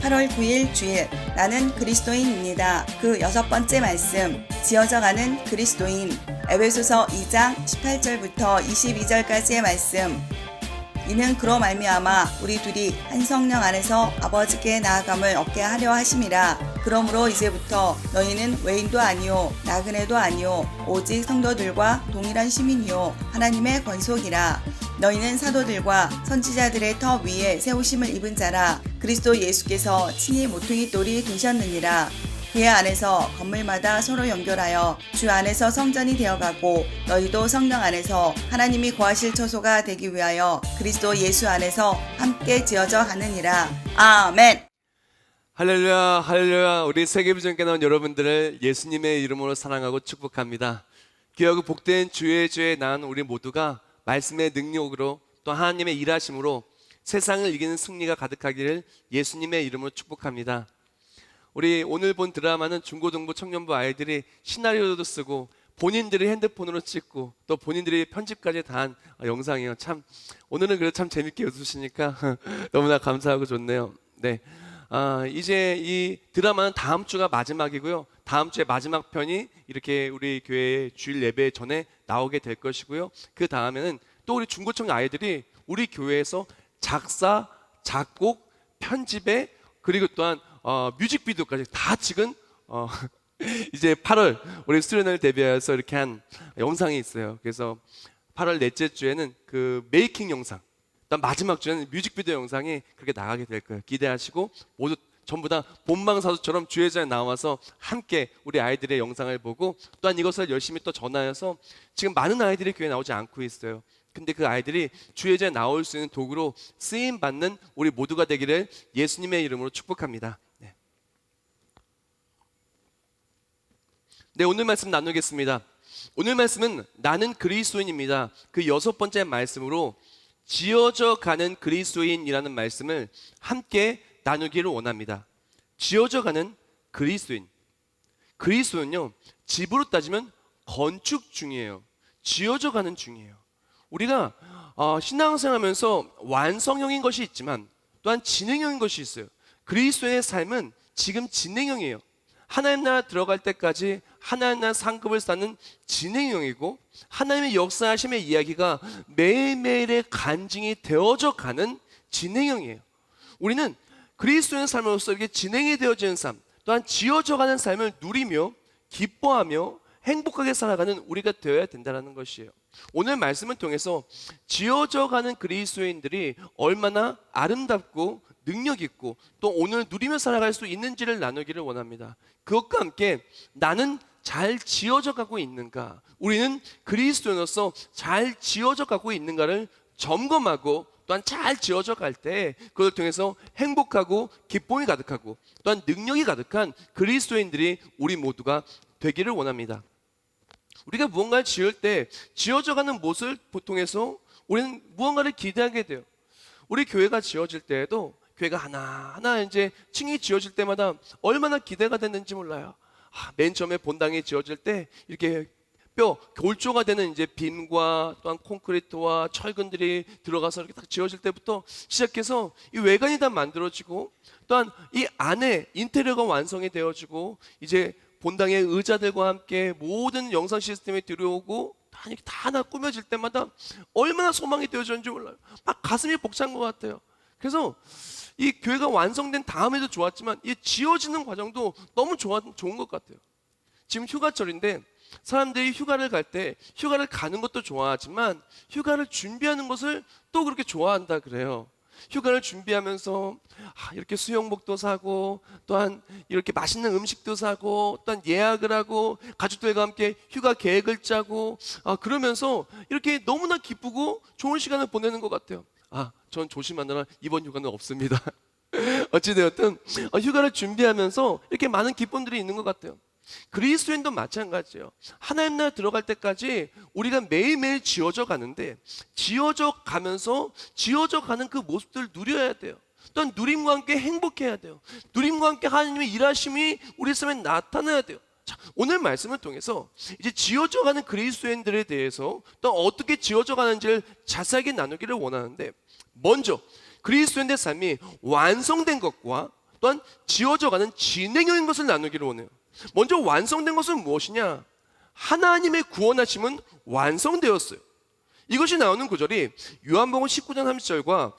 8월 9일 주일 나는 그리스도인입니다. 그 6번째 말씀 지어져가는 그리스도인 에베소서 2장 18절부터 22절까지의 말씀. 이는 그로 말미암아 우리 둘이 한 성령 안에서 아버지께 나아감을 얻게 하려 하심이라. 그러므로 이제부터 너희는 외인도 아니요 나그네도 아니요 오직 성도들과 동일한 시민이요 하나님의 권속이라. 너희는 사도들과 선지자들의 터 위에 세우심을 입은 자라. 그리스도 예수께서 친히 모퉁이 돌이 되셨느니라. 그의 안에서 건물마다 서로 연결하여 주 안에서 성전이 되어가고 너희도 성령 안에서 하나님이 거하실 처소가 되기 위하여 그리스도 예수 안에서 함께 지어져 가느니라. 아멘. 할렐루야, 할렐루야. 우리 세계비전교회 나온 여러분들을 예수님의 이름으로 사랑하고 축복합니다. 귀하고 복된 주의 죄에 낳은 우리 모두가 말씀의 능력으로 또 하나님의 일하심으로 세상을 이기는 승리가 가득하기를 예수님의 이름으로 축복합니다. 우리 오늘 본 드라마는 중고등부 청년부 아이들이 시나리오도 쓰고 본인들이 핸드폰으로 찍고 또 본인들이 편집까지 다 한 영상이에요. 참 오늘은 그래도 참 재밌게 웃으시니까 너무나 감사하고 좋네요. 네, 이제 이 드라마는 다음 주가 마지막이고요. 다음 주에 마지막 편이 이렇게 우리 교회 주일 예배 전에 나오게 될 것이고요. 그 다음에는 또 우리 중고청 아이들이 우리 교회에서 작사, 작곡, 편집에 그리고 또한 뮤직비디오까지 다 찍은 이제 8월 우리 수련회를 대비해서 이렇게 한 영상이 있어요. 그래서 8월 넷째 주에는 그 메이킹 영상, 또 마지막 주에는 뮤직비디오 영상이 그렇게 나가게 될 거예요. 기대하시고 모두 전부 다 본방사수처럼 주회자에 나와서 함께 우리 아이들의 영상을 보고 또한 이것을 열심히 또 전하여서 지금 많은 아이들이 교회에 나오지 않고 있어요. 근데 그 아이들이 주회자에 나올 수 있는 도구로 쓰임받는 우리 모두가 되기를 예수님의 이름으로 축복합니다. 네, 오늘 말씀 나누겠습니다. 오늘 말씀은 나는 그리스도인입니다. 그 6번째 말씀으로 지어져 가는 그리스도인이라는 말씀을 함께 나누기를 원합니다. 지어져 가는 그리스도인. 그리스도는요, 집으로 따지면 건축 중이에요. 지어져 가는 중이에요. 우리가 신앙생활하면서 완성형인 것이 있지만 또한 진행형인 것이 있어요. 그리스도인의 삶은 지금 진행형이에요. 하나님 나라 들어갈 때까지 하나님 나라 상급을 쌓는 진행형이고 하나님의 역사하심의 이야기가 매일매일의 간증이 되어져 가는 진행형이에요. 우리는 그리스도인의 삶으로서 이렇게 진행이 되어지는 삶, 또한 지어져 가는 삶을 누리며 기뻐하며 행복하게 살아가는 우리가 되어야 된다는 것이에요. 오늘 말씀을 통해서 지어져 가는 그리스도인들이 얼마나 아름답고 능력 있고 또 오늘 누리며 살아갈 수 있는지를 나누기를 원합니다. 그것과 함께 나는 잘 지어져 가고 있는가, 우리는 그리스도인으로서 잘 지어져 가고 있는가를 점검하고 또한 잘 지어져 갈 때 그걸 통해서 행복하고 기쁨이 가득하고 또한 능력이 가득한 그리스도인들이 우리 모두가 되기를 원합니다. 우리가 무언가를 지을 때 지어져 가는 모습을 통해서 우리는 무언가를 기대하게 돼요. 우리 교회가 지어질 때에도 교회가 하나하나 이제 층이 지어질 때마다 얼마나 기대가 됐는지 몰라요. 맨 처음에 본당이 지어질 때 이렇게 골조가 되는 이제 빔과 또한 콘크리트와 철근들이 들어가서 이렇게 딱 지어질 때부터 시작해서 이 외관이 다 만들어지고 또한 이 안에 인테리어가 완성이 되어지고 이제 본당의 의자들과 함께 모든 영상 시스템이 들어오고 다 하나 꾸며질 때마다 얼마나 소망이 되어졌는지 몰라요. 막 가슴이 벅찬 것 같아요. 그래서 이 교회가 완성된 다음에도 좋았지만 이 지어지는 과정도 너무 좋은 것 같아요. 지금 휴가철인데 사람들이 휴가를 갈 때 휴가를 가는 것도 좋아하지만 휴가를 준비하는 것을 또 그렇게 좋아한다 그래요. 휴가를 준비하면서 이렇게 수영복도 사고 또한 이렇게 맛있는 음식도 사고 또한 예약을 하고 가족들과 함께 휴가 계획을 짜고 그러면서 이렇게 너무나 기쁘고 좋은 시간을 보내는 것 같아요. 전 조심하느라 이번 휴가는 없습니다. 어찌되었든 휴가를 준비하면서 이렇게 많은 기쁨들이 있는 것 같아요. 그리스도인도 마찬가지예요. 하나님 나라 들어갈 때까지 우리가 매일매일 지어져 가는데 지어져 가면서 지어져 가는 그 모습들을 누려야 돼요. 또한 누림과 함께 행복해야 돼요. 누림과 함께 하나님의 일하심이 우리 삶에 나타나야 돼요. 자, 오늘 말씀을 통해서 이제 지어져 가는 그리스도인들에 대해서 또 어떻게 지어져 가는지를 자세하게 나누기를 원하는데, 먼저 그리스도인의 삶이 완성된 것과 또한 지어져가는 진행형인 것을 나누기를 원해요. 먼저 완성된 것은 무엇이냐? 하나님의 구원하심은 완성되었어요. 이것이 나오는 구절이 요한복음 19장 30절과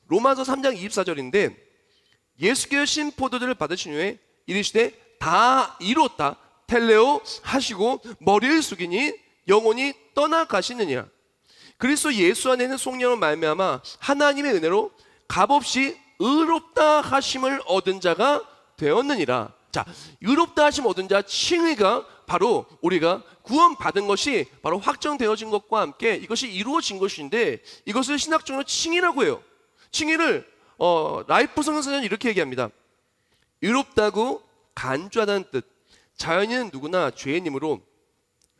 로마서 3장 24절인데, 예수께서 신 포도주를 받으신 후에 이르시되 다 이뤘다 텔레오 하시고 머리를 숙이니 영혼이 떠나가시느니라. 그리스도 예수 안에 있는 속량으로 말미암아 하나님의 은혜로 값없이 의롭다 하심을 얻은 자가 되었느니라. 자, 의롭다 하심 얻은 자 칭의가 바로 우리가 구원받은 것이 바로 확정되어진 것과 함께 이것이 이루어진 것인데, 이것을 신학적으로 칭의라고 해요. 칭의를 라이프 성경서는 이렇게 얘기합니다. 의롭다고 간주하다는 뜻. 자연인은 누구나 죄인이므로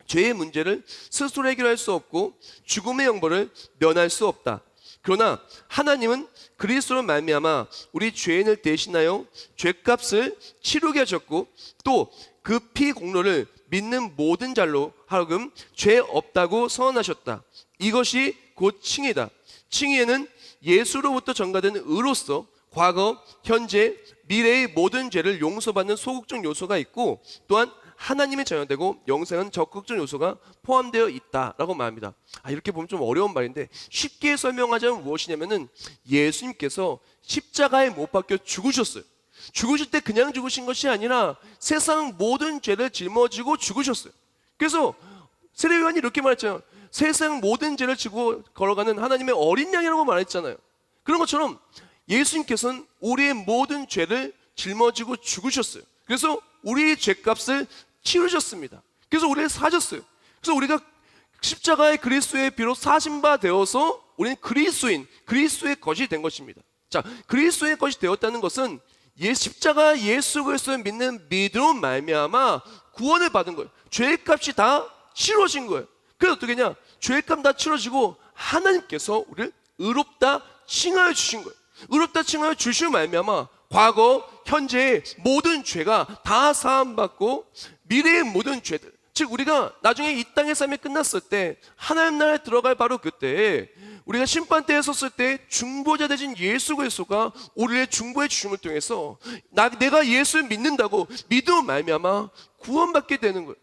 죄의 문제를 스스로 해결할 수 없고 죽음의 형벌을 면할 수 없다. 그러나 하나님은 그리스도로 말미암아 우리 죄인을 대신하여 죄값을 치르게 하셨고, 또 그 피 공로를 믿는 모든 자로 하여금 죄 없다고 선언하셨다. 이것이 곧 칭의다. 칭의에는 예수로부터 전가된 의로서 과거, 현재, 미래의 모든 죄를 용서받는 소극적 요소가 있고, 또한 하나님의 자녀되고 영생은 적극적 요소가 포함되어 있다라고 말합니다. 이렇게 보면 좀 어려운 말인데, 쉽게 설명하자면 무엇이냐면은 예수님께서 십자가에 못 박혀 죽으셨어요. 죽으실 때 그냥 죽으신 것이 아니라 세상 모든 죄를 짊어지고 죽으셨어요. 그래서 세례요한이 이렇게 말했잖아요. 세상 모든 죄를 지고 걸어가는 하나님의 어린 양이라고 말했잖아요. 그런 것처럼 예수님께서는 우리의 모든 죄를 짊어지고 죽으셨어요. 그래서 우리의 죄값을 치르셨습니다. 그래서 우리를 사셨어요. 그래서 우리가 십자가의 그리스도의 피로 사신 바 되어서 우리는 그리스도인, 그리스도의 것이 된 것입니다. 자, 그리스도의 것이 되었다는 것은 십자가 예수 그리스도를 믿는 믿음으로 말미암아 구원을 받은 거예요. 죄값이 다 치러진 거예요. 그래서 어떻게 했냐? 죄값 다 치러지고 하나님께서 우리를 의롭다 칭하여 주신 거예요. 의롭다 칭하여 주시고 말미암아 과거, 현재의 모든 죄가 다 사함받고 미래의 모든 죄들, 즉 우리가 나중에 이 땅의 삶이 끝났을 때 하나님 나라에 들어갈 바로 그때 우리가 심판대에 섰을 때 중보자 되신 예수 그리스도가 우리의 중보해 주심을 통해서 내가 예수를 믿는다고 믿음을 말미암아 구원받게 되는 거예요.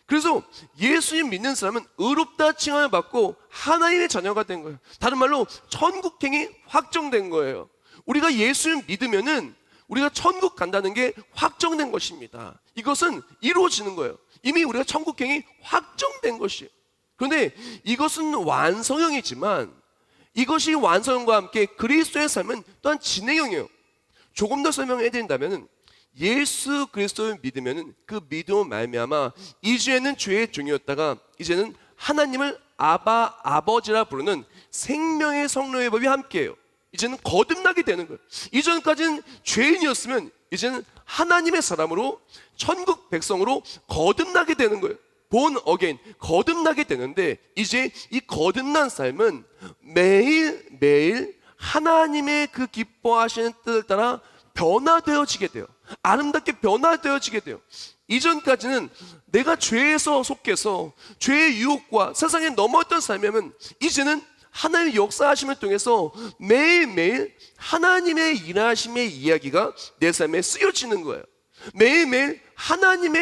그래서 예수님 믿는 사람은 의롭다 칭함을 받고 하나님의 자녀가 된 거예요. 다른 말로 천국행이 확정된 거예요. 우리가 예수를 믿으면은 우리가 천국 간다는 게 확정된 것입니다. 이것은 이루어지는 거예요. 이미 우리가 천국행이 확정된 것이에요. 그런데 이것은 완성형이지만 이것이 완성과 함께 그리스도의 삶은 또한 진행형이에요. 조금 더 설명해 드린다면 예수 그리스도를 믿으면 그 믿음을 말미암아 이전에는 죄의 종이었다가 이제는 하나님을 아바 아버지라 부르는 생명의 성령의 법이 함께해요. 이제는 거듭나게 되는 거예요. 이전까지는 죄인이었으면 이제는 하나님의 사람으로 천국 백성으로 거듭나게 되는 거예요. 본 어게인, 거듭나게 되는데 이제 이 거듭난 삶은 매일매일 하나님의 그 기뻐하시는 뜻을 따라 변화되어지게 돼요. 아름답게 변화되어지게 돼요. 이전까지는 내가 죄에서 속해서 죄의 유혹과 세상에 넘어왔던 삶이면 이제는 하나님의 역사하심을 통해서 매일매일 하나님의 일하심의 이야기가 내 삶에 쓰여지는 거예요. 매일매일 하나님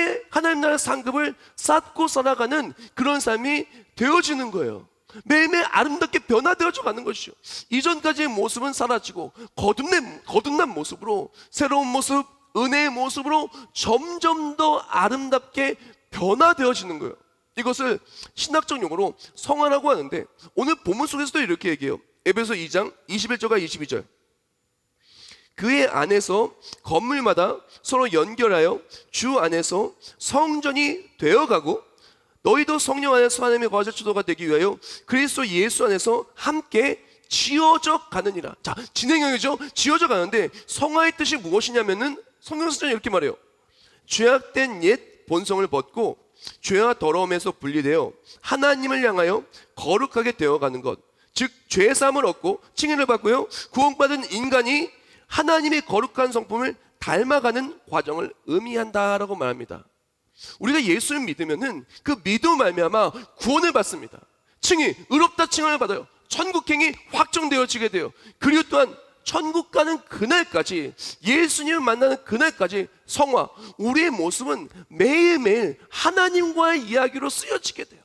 나라 상급을 쌓고 살아가는 그런 삶이 되어지는 거예요. 매일매일 아름답게 변화되어져 가는 것이죠. 이전까지의 모습은 사라지고 거듭난 모습으로, 새로운 모습, 은혜의 모습으로 점점 더 아름답게 변화되어지는 거예요. 이것을 신학적 용어로 성화라고 하는데, 오늘 본문 속에서도 이렇게 얘기해요. 에베소 2장 21절과 22절. 그의 안에서 건물마다 서로 연결하여 주 안에서 성전이 되어가고 너희도 성령 안에서 하나님의 거룩한 주도가 되기 위하여 그리스도 예수 안에서 함께 지어져 가느니라. 자, 진행형이죠. 지어져 가는데 성화의 뜻이 무엇이냐면은 성경서는 이렇게 말해요. 죄악된 옛 본성을 벗고 죄와 더러움에서 분리되어 하나님을 향하여 거룩하게 되어가는 것, 즉 죄사함을 얻고 칭의를 받고요, 구원받은 인간이 하나님의 거룩한 성품을 닮아가는 과정을 의미한다라고 말합니다. 우리가 예수를 믿으면은 그 믿음 말미암아 구원을 받습니다. 칭의, 의롭다 칭함을 받아요. 천국행이 확정되어지게 돼요. 그리고 또한 천국 가는 그날까지, 예수님을 만나는 그날까지 성화, 우리의 모습은 매일매일 하나님과의 이야기로 쓰여지게 돼요.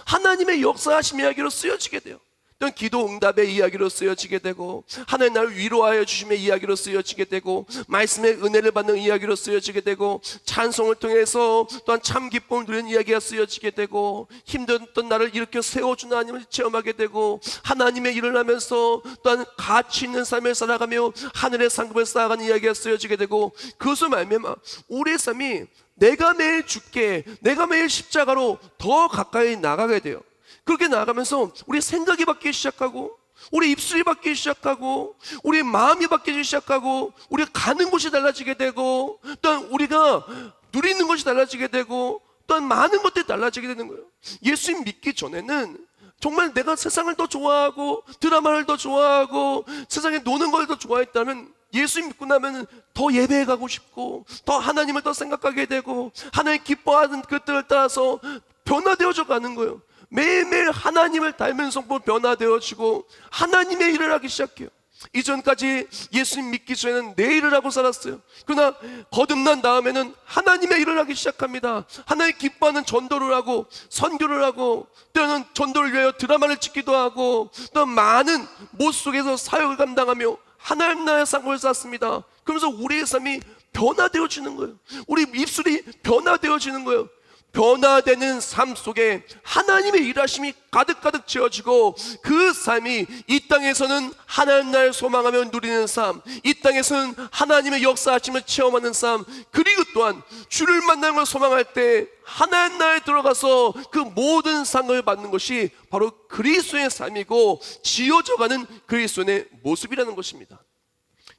하나님의 역사하심 이야기로 쓰여지게 돼요. 또는 기도 응답의 이야기로 쓰여지게 되고, 하나님 나를 위로하여 주심의 이야기로 쓰여지게 되고, 말씀의 은혜를 받는 이야기로 쓰여지게 되고, 찬송을 통해서 또한 참 기쁨을 누리는 이야기가 쓰여지게 되고, 힘들었던 나를 일으켜 세워주는 하나님을 체험하게 되고, 하나님의 일을 하면서 또한 가치 있는 삶을 살아가며 하늘의 상급을 쌓아가는 이야기가 쓰여지게 되고, 그것을 말미암아 우리의 삶이 내가 매일 죽게, 내가 매일 십자가로 더 가까이 나가게 돼요. 그렇게 나아가면서 우리 생각이 바뀌기 시작하고, 우리 입술이 바뀌기 시작하고, 우리 마음이 바뀌기 시작하고, 우리가 가는 곳이 달라지게 되고, 또한 우리가 누리는 것이 달라지게 되고, 또한 많은 것들이 달라지게 되는 거예요. 예수님 믿기 전에는 정말 내가 세상을 더 좋아하고 드라마를 더 좋아하고 세상에 노는 걸 더 좋아했다면, 예수님 믿고 나면 더 예배에 가고 싶고 더 하나님을 더 생각하게 되고 하나님 기뻐하는 것들을 따라서 변화되어져 가는 거예요. 매일매일 하나님을 닮은 성품 변화되어지고 하나님의 일을 하기 시작해요. 이전까지 예수님 믿기 전에는 내 일을 하고 살았어요. 그러나 거듭난 다음에는 하나님의 일을 하기 시작합니다. 하나님 기뻐하는 전도를 하고 선교를 하고, 때로는 전도를 위하여 드라마를 찍기도 하고, 또 많은 못 속에서 사역을 감당하며 하나님 나라의 상급을 쌓습니다. 그러면서 우리의 삶이 변화되어지는 거예요. 우리 입술이 변화되어지는 거예요. 변화되는 삶 속에 하나님의 일하심이 가득가득 채워지고, 그 삶이 이 땅에서는 하나님 나라를 소망하며 누리는 삶, 이 땅에서는 하나님의 역사하심을 체험하는 삶, 그리고 또한 주를 만나는 걸 소망할 때 하나님 나라에 들어가서 그 모든 상을 받는 것이 바로 그리스도의 삶이고 지어져가는 그리스도의 모습이라는 것입니다.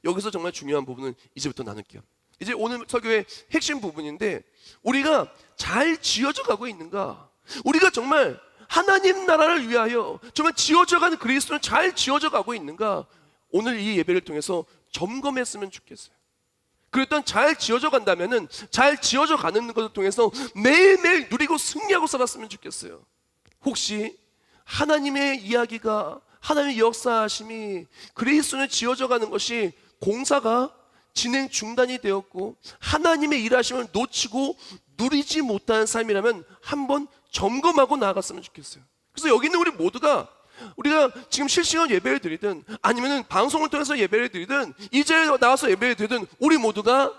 여기서 정말 중요한 부분은 이제부터 나눌게요. 이제 오늘 설교의 핵심 부분인데, 우리가 잘 지어져 가고 있는가? 우리가 정말 하나님 나라를 위하여 정말 지어져가는 그리스도는 잘 지어져 가고 있는가? 오늘 이 예배를 통해서 점검했으면 좋겠어요. 그랬던 잘 지어져 간다면은 잘 지어져 가는 것을 통해서 매일매일 누리고 승리하고 살았으면 좋겠어요. 혹시 하나님의 이야기가, 하나님의 역사하심이 그리스도는 지어져 가는 것이 공사가 진행 중단이 되었고 하나님의 일하심을 놓치고 누리지 못하는 삶이라면 한번 점검하고 나아갔으면 좋겠어요. 그래서 여기 있는 우리 모두가, 우리가 지금 실시간 예배를 드리든 아니면 방송을 통해서 예배를 드리든 이 자리에 나와서 예배를 드리든, 우리 모두가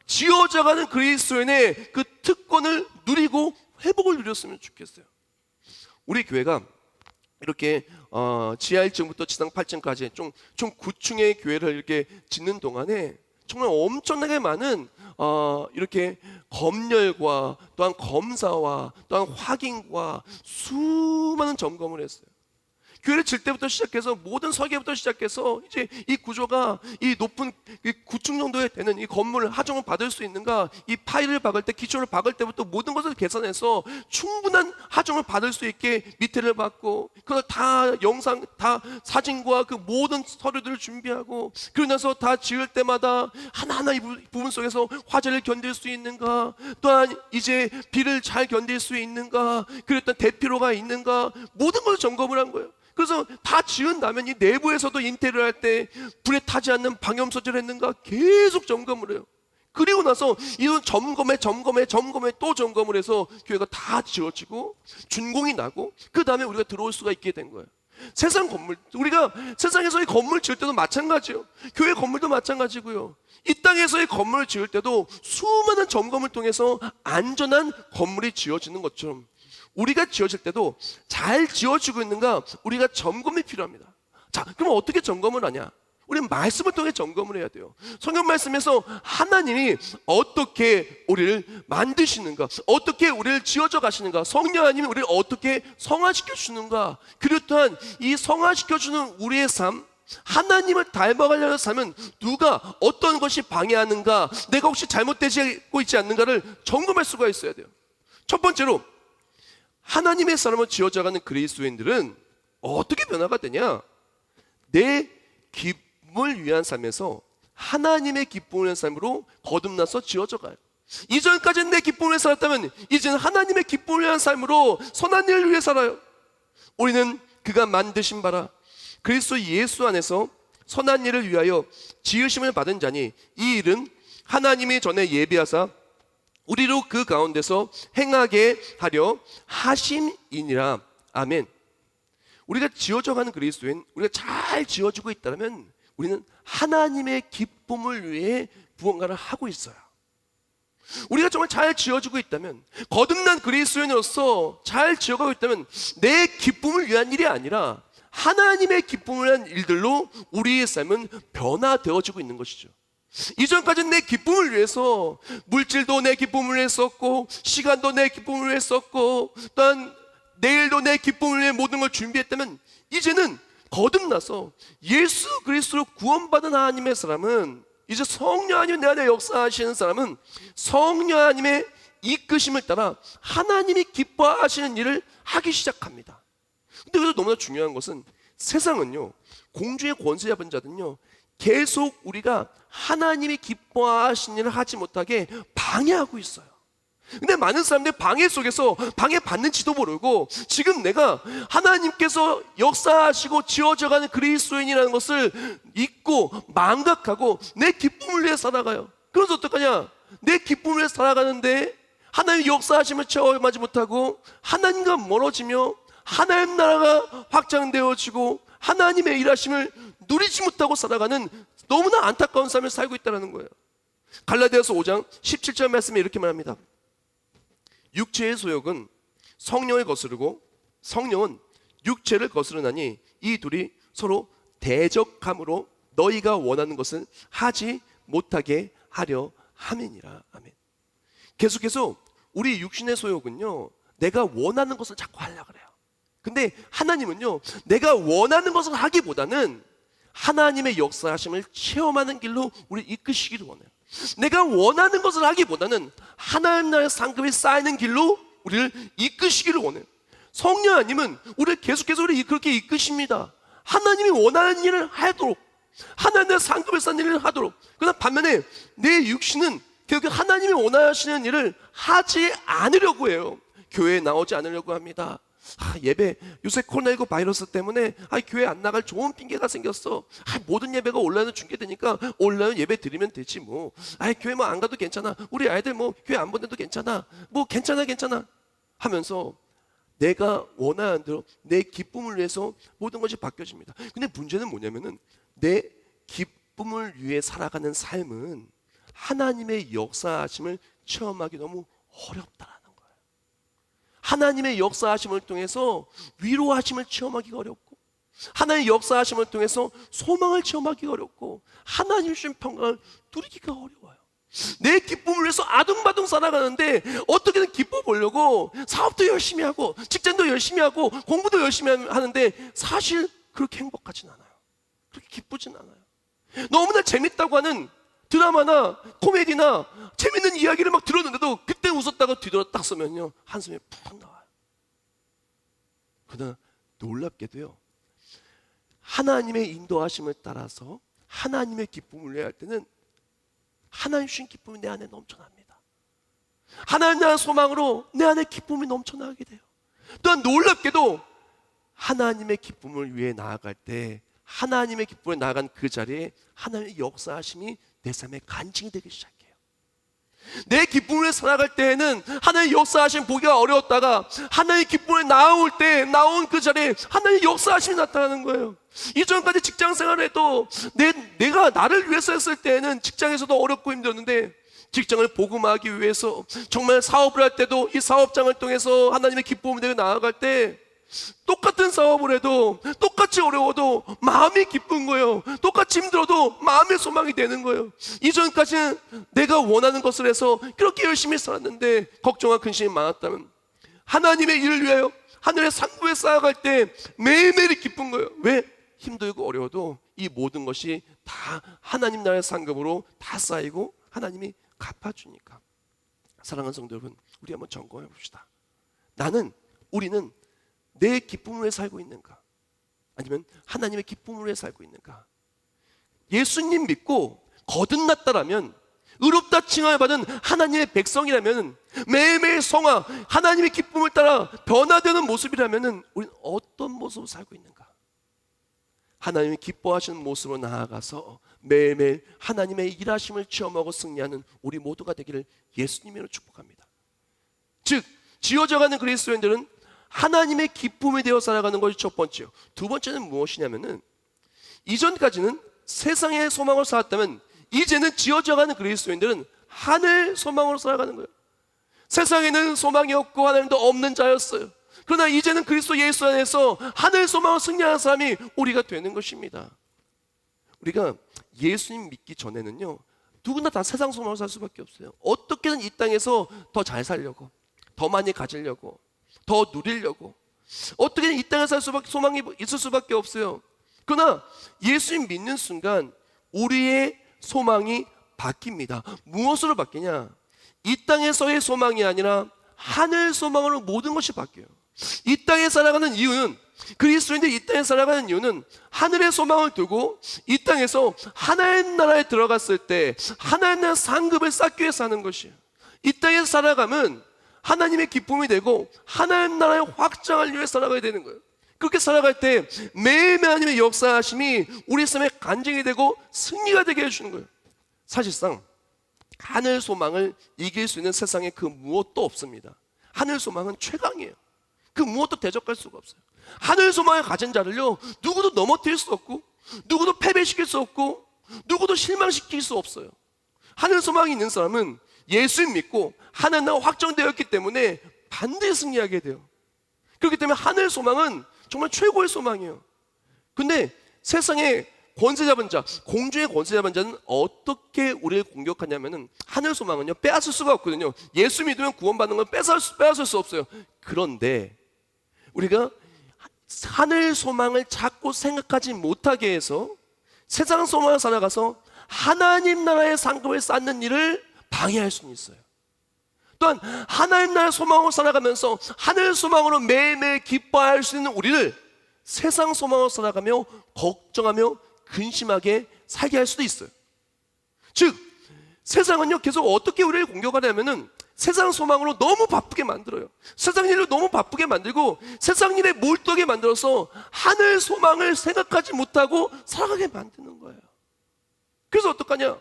지어져가는 그리스도인의 그 특권을 누리고 회복을 누렸으면 좋겠어요. 우리 교회가 이렇게 지하 1층부터 지상 8층까지 총 9층의 교회를 이렇게 짓는 동안에 정말 엄청나게 많은 이렇게 검열과 또한 검사와 또한 확인과 수많은 점검을 했어요. 교회를 질 때부터 시작해서 모든 설계부터 시작해서 이제 이 구조가 이 높은 9층 정도에 되는 이 건물을 하정을 받을 수 있는가, 이 파일을 박을 때, 기초를 박을 때부터 모든 것을 계산해서 충분한 하정을 받을 수 있게 밑에를 받고, 그걸 다 영상, 다 사진과 그 모든 서류들을 준비하고, 그러고 나서 다 지을 때마다 하나하나 이 부분 속에서 화재를 견딜 수 있는가, 또한 이제 비를 잘 견딜 수 있는가, 그랬던 대피로가 있는가, 모든 것을 점검을 한 거예요. 그래서 다 지은 다음에 이 내부에서도 인테리어 할 때 불에 타지 않는 방염 소재를 했는가 계속 점검을 해요. 그리고 나서 이런 점검에 또 점검을 해서 교회가 다 지어지고 준공이 나고, 그 다음에 우리가 들어올 수가 있게 된 거예요. 세상 건물, 우리가 세상에서의 건물 지을 때도 마찬가지예요. 교회 건물도 마찬가지고요. 이 땅에서의 건물을 지을 때도 수많은 점검을 통해서 안전한 건물이 지어지는 것처럼 우리가 지어질 때도 잘 지어지고 있는가, 우리가 점검이 필요합니다. 자, 그럼 어떻게 점검을 하냐? 우리는 말씀을 통해 점검을 해야 돼요. 성경 말씀에서 하나님이 어떻게 우리를 만드시는가, 어떻게 우리를 지어져 가시는가, 성령 하나님이 우리를 어떻게 성화시켜 주는가, 그리고 또한 이 성화시켜 주는 우리의 삶, 하나님을 닮아가려는 삶은 누가 어떤 것이 방해하는가, 내가 혹시 잘못되고 있지 않는가를 점검할 수가 있어야 돼요. 첫 번째로, 하나님의 사람을 지어져가는 그리스도인들은 어떻게 변화가 되냐? 내 기쁨을 위한 삶에서 하나님의 기쁨을 위한 삶으로 거듭나서 지어져가요. 이전까지는 내 기쁨을 위해 살았다면 이제는 하나님의 기쁨을 위한 삶으로 선한 일을 위해 살아요. 우리는 그가 만드신 바라 그리스도 예수 안에서 선한 일을 위하여 지으심을 받은 자니 이 일은 하나님이 전에 예비하사 우리로 그 가운데서 행하게 하려 하심이니라. 아멘. 우리가 지어져가는 그리스도인, 우리가 잘 지어지고 있다면 우리는 하나님의 기쁨을 위해 무언가를 하고 있어요. 우리가 정말 잘 지어지고 있다면, 거듭난 그리스도인으로서 잘 지어가고 있다면 내 기쁨을 위한 일이 아니라 하나님의 기쁨을 위한 일들로 우리의 삶은 변화되어지고 있는 것이죠. 이전까지는 내 기쁨을 위해서 물질도 내 기쁨을 위해 썼고, 시간도 내 기쁨을 위해 썼고, 또한 내일도 내 기쁨을 위해 모든 걸 준비했다면, 이제는 거듭나서 예수 그리스도로 구원받은 하나님의 사람은, 이제 성령 하나님 내 안에 역사하시는 사람은 성령 하나님의 이끄심을 따라 하나님이 기뻐하시는 일을 하기 시작합니다. 근데 여기서 너무나 중요한 것은, 세상은요, 공주의 권세 잡은 자들은요, 계속 우리가 하나님이 기뻐하시는 일을 하지 못하게 방해하고 있어요. 근데 많은 사람들이 방해 속에서 방해받는지도 모르고, 지금 내가 하나님께서 역사하시고 지어져가는 그리스도인이라는 것을 잊고 망각하고 내 기쁨을 위해 살아가요. 그래서 어떡하냐? 내 기쁨을 위해 살아가는데 하나님의 역사하심을 체험하지 못하고 하나님과 멀어지며 하나님 나라가 확장되어지고 하나님의 일하심을 누리지 못하고 살아가는 너무나 안타까운 삶을 살고 있다는 거예요. 갈라디아서 5장 17절 말씀에 이렇게 말합니다. 육체의 소욕은 성령을 거스르고 성령은 육체를 거스르나니 이 둘이 서로 대적함으로 너희가 원하는 것을 하지 못하게 하려 함이니라. 아멘. 계속해서 우리 육신의 소욕은요, 내가 원하는 것을 자꾸 하려고 그래요. 근데 하나님은요, 내가 원하는 것을 하기보다는 하나님의 역사하심을 체험하는 길로 우리 이끄시기를 원해요. 내가 원하는 것을 하기보다는 하나님 나라의 상급이 쌓이는 길로 우리를 이끄시기를 원해요. 성령 하나님은 우리를 계속해서 우리를 그렇게 이끄십니다. 하나님이 원하는 일을 하도록, 하나님 나라의 상급을 쌓는 일을 하도록. 그러나 반면에 내 육신은 결국 하나님이 원하시는 일을 하지 않으려고 해요. 교회에 나오지 않으려고 합니다. 예배, 요새 코로나19 바이러스 때문에 교회 안 나갈 좋은 핑계가 생겼어. 모든 예배가 온라인으로 중계되니까 온라인 예배 드리면 되지 뭐. 교회 뭐 안 가도 괜찮아. 우리 아이들 뭐 교회 안 보내도 괜찮아. 뭐 괜찮아 하면서 내가 원하는 대로 내 기쁨을 위해서 모든 것이 바뀌어집니다. 근데 문제는 뭐냐면은, 내 기쁨을 위해 살아가는 삶은 하나님의 역사하심을 체험하기 너무 어렵다. 하나님의 역사하심을 통해서 위로하심을 체험하기가 어렵고, 하나님의 역사하심을 통해서 소망을 체험하기가 어렵고, 하나님 주신 평강을 누리기가 어려워요. 내 기쁨을 위해서 아둥바둥 살아가는데 어떻게든 기뻐 보려고 사업도 열심히 하고 직장도 열심히 하고 공부도 열심히 하는데 사실 그렇게 행복하진 않아요. 그렇게 기쁘진 않아요. 너무나 재밌다고 하는 드라마나 코미디나 재밌는 이야기를 막 들었는데도 그때 웃었다가 뒤돌아 딱 서면요, 한숨이 푹 나와요. 그러나 놀랍게도요, 하나님의 인도하심을 따라서 하나님의 기쁨을 위해 할 때는 하나님 주신 기쁨이 내 안에 넘쳐납니다. 하나님 나라의 소망으로 내 안에 기쁨이 넘쳐나게 돼요. 또한 놀랍게도 하나님의 기쁨을 위해 나아갈 때, 하나님의 기쁨을 나아간 그 자리에 하나님의 역사하심이 내 삶의 간증이 되기 시작해요. 내 기쁨을 살아갈 때에는 하나님의 역사하심 보기가 어려웠다가 하나님의 기쁨을 나올 그 자리에 하나님의 역사하심이 나타나는 거예요. 이전까지 직장 생활에도 내가 나를 위해서 했을 때에는 직장에서도 어렵고 힘들었는데, 직장을 복음하기 위해서 정말 사업을 할 때도 이 사업장을 통해서 하나님의 기쁨을 내가 나아갈 때, 똑같은 사업을 해도 똑같이 어려워도 마음이 기쁜 거예요. 똑같이 힘들어도 마음의 소망이 되는 거예요. 이전까지는 내가 원하는 것을 해서 그렇게 열심히 살았는데 걱정과 근심이 많았다면, 하나님의 일을 위하여 하늘의 상부에 쌓아갈 때 매일매일이 기쁜 거예요. 왜? 힘들고 어려워도 이 모든 것이 다 하나님 나라의 상급으로 다 쌓이고 하나님이 갚아주니까. 사랑하는 성도 여러분, 우리 한번 점검해 봅시다. 우리는 내 기쁨을 위해 살고 있는가? 아니면 하나님의 기쁨을 위해 살고 있는가? 예수님 믿고 거듭났다라면, 의롭다 칭함을 받은 하나님의 백성이라면, 매일매일 성화, 하나님의 기쁨을 따라 변화되는 모습이라면 우리는 어떤 모습을 살고 있는가? 하나님이 기뻐하시는 모습으로 나아가서 매일매일 하나님의 일하심을 체험하고 승리하는 우리 모두가 되기를 예수님으로 축복합니다. 즉 지어져가는 그리스도인들은 하나님의 기쁨이 되어 살아가는 것이 첫 번째요. 두 번째는 무엇이냐면은 이전까지는 세상의 소망으로 살았다면 이제는 지어져가는 그리스도인들은 하늘 소망으로 살아가는 거예요. 세상에는 소망이 없고 하나님도 없는 자였어요. 그러나 이제는 그리스도 예수 안에서 하늘 소망을 승리하는 사람이 우리가 되는 것입니다. 우리가 예수님 믿기 전에는요, 누구나 다 세상 소망으로 살 수밖에 없어요. 어떻게든 이 땅에서 더 잘 살려고, 더 많이 가지려고, 더 누리려고, 어떻게든 이 땅에 살 수밖에, 소망이 있을 수밖에 없어요. 그러나 예수님 믿는 순간 우리의 소망이 바뀝니다. 무엇으로 바뀌냐? 이 땅에서의 소망이 아니라 하늘 소망으로 모든 것이 바뀌어요. 이 땅에 살아가는 이유는, 그리스도인들이 이 땅에 살아가는 이유는 하늘의 소망을 두고 이 땅에서 하나님 나라에 들어갔을 때 하나님 나라 상급을 쌓기 위해서 사는 것이에요. 이 땅에 살아가면 하나님의 기쁨이 되고 하나님 나라의 확장을 위해 살아가야 되는 거예요. 그렇게 살아갈 때 매일매일 하나님의 역사하심이 우리 삶의 간증이 되고 승리가 되게 해주는 거예요. 사실상 하늘 소망을 이길 수 있는 세상에 그 무엇도 없습니다. 하늘 소망은 최강이에요. 그 무엇도 대적할 수가 없어요. 하늘 소망을 가진 자를요, 누구도 넘어뜨릴 수 없고, 누구도 패배시킬 수 없고, 누구도 실망시킬 수 없어요. 하늘 소망이 있는 사람은 예수 믿고 하나님 나라가 확정되었기 때문에 반드시 승리하게 돼요. 그렇기 때문에 하늘 소망은 정말 최고의 소망이에요. 근데 세상에 권세 잡은 자, 공중의 권세 잡은 자는 어떻게 우리를 공격하냐면은, 하늘 소망은요 빼앗을 수가 없거든요. 예수 믿으면 구원받는 건 빼앗을 수 없어요. 그런데 우리가 하늘 소망을 자꾸 생각하지 못하게 해서 세상 소망을 살아가서 하나님 나라의 상급을 쌓는 일을 방해할 수는 있어요. 또한 하나님 나라의 소망으로 살아가면서 하늘 소망으로 매일매일 기뻐할 수 있는 우리를 세상 소망으로 살아가며 걱정하며 근심하게 살게 할 수도 있어요. 즉 세상은요 계속 어떻게 우리를 공격하냐면은 세상 소망으로 너무 바쁘게 만들어요. 세상 일로 너무 바쁘게 만들고 세상 일에 몰두하게 만들어서 하늘 소망을 생각하지 못하고 살아가게 만드는 거예요. 그래서 어떡하냐?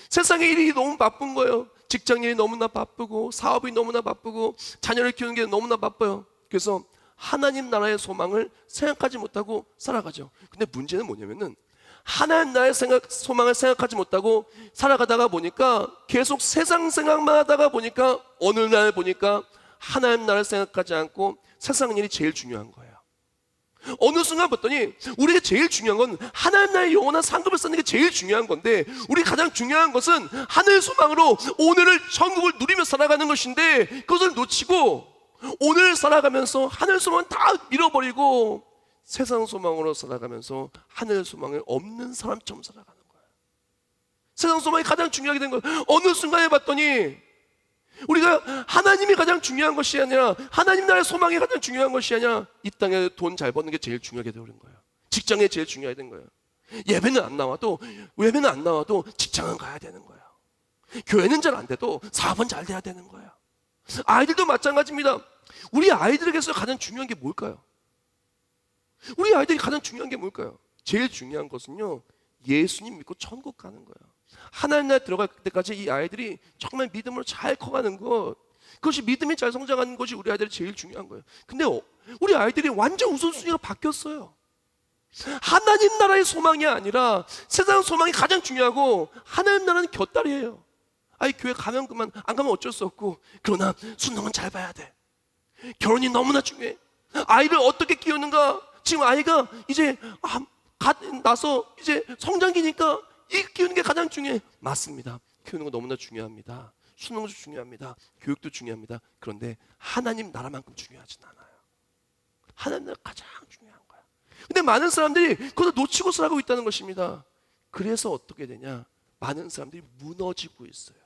세상의 일이 너무 바쁜 거예요. 직장 일이 너무나 바쁘고 사업이 너무나 바쁘고 자녀를 키우는 게 너무나 바빠요. 그래서 하나님 나라의 소망을 생각하지 못하고 살아가죠. 근데 문제는 뭐냐면은 하나님 나라의 소망을 생각하지 못하고 살아가다가 보니까 계속 세상 생각만 하다가 보니까 어느 날 보니까 하나님 나라를 생각하지 않고 세상 일이 제일 중요한 거예요. 어느 순간 봤더니 우리가 제일 중요한 건 하나님 나라의 영원한 상급을 쌓는 게 제일 중요한 건데, 우리 가장 중요한 것은 하늘 소망으로 오늘을 천국을 누리며 살아가는 것인데, 그것을 놓치고 오늘 살아가면서 하늘 소망은 다 잃어버리고 세상 소망으로 살아가면서 하늘 소망이 없는 사람처럼 살아가는 거예요. 세상 소망이 가장 중요하게 된 거예요. 어느 순간에 봤더니 우리가 하나님이 가장 중요한 것이 아니라, 하나님 나라의 소망이 가장 중요한 것이 아니라 이 땅에 돈 잘 버는 게 제일 중요하게 되어버린 거예요. 직장에 제일 중요하게 된 거예요. 예배는 안 나와도 직장은 가야 되는 거예요. 교회는 잘 안 돼도 사업은 잘 돼야 되는 거예요. 아이들도 마찬가지입니다. 우리 아이들에게서 가장 중요한 게 뭘까요? 우리 아이들이 가장 중요한 게 뭘까요? 제일 중요한 것은요, 예수님 믿고 천국 가는 거예요. 하나님 나라에 들어갈 때까지 이 아이들이 정말 믿음으로 잘 커가는 것, 그것이 믿음이 잘 성장하는 것이 우리 아이들이 제일 중요한 거예요. 근데 우리 아이들이 완전 우선순위가 바뀌었어요. 하나님 나라의 소망이 아니라 세상 소망이 가장 중요하고 하나님 나라는 곁다리예요. 아이 교회 가면 그만, 안 가면 어쩔 수 없고, 그러나 순종은 잘 봐야 돼. 결혼이 너무나 중요해. 아이를 어떻게 키우는가. 지금 아이가 이제 나서 이제 성장기니까 이 키우는 게 가장 중요해. 맞습니다. 키우는 거 너무나 중요합니다. 수능도 중요합니다. 교육도 중요합니다. 그런데 하나님 나라만큼 중요하진 않아요. 하나님 나라 가장 중요한 거야. 근데 많은 사람들이 그것을 놓치고 살아가고 있다는 것입니다. 그래서 어떻게 되냐? 많은 사람들이 무너지고 있어요.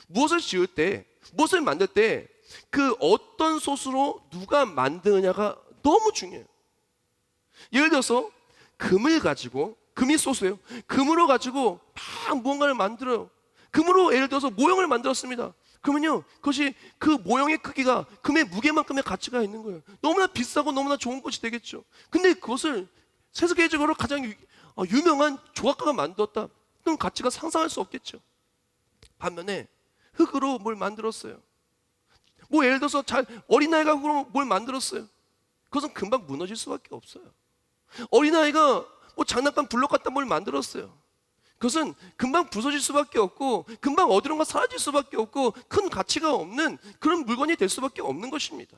무엇을 지을 때, 무엇을 만들 때 그 어떤 소스로 누가 만드느냐가 너무 중요해요. 예를 들어서 금을 가지고, 금이 소스예요. 금으로 가지고 막 무언가를 만들어요. 금으로 예를 들어서 모형을 만들었습니다. 그러면요, 그것이 그 모형의 크기가 금의 무게만큼의 가치가 있는 거예요. 너무나 비싸고 너무나 좋은 것이 되겠죠. 근데 그것을 세계적으로 가장 유명한 조각가가 만들었다. 그럼 가치가 상상할 수 없겠죠. 반면에 흙으로 뭘 만들었어요. 뭐 예를 들어서 어린아이가 흙으로 뭘 만들었어요. 그것은 금방 무너질 수밖에 없어요. 어린아이가 뭐 장난감 블록 갖다 뭘 만들었어요. 그것은 금방 부서질 수밖에 없고 금방 어디론가 사라질 수밖에 없고 큰 가치가 없는 그런 물건이 될 수밖에 없는 것입니다.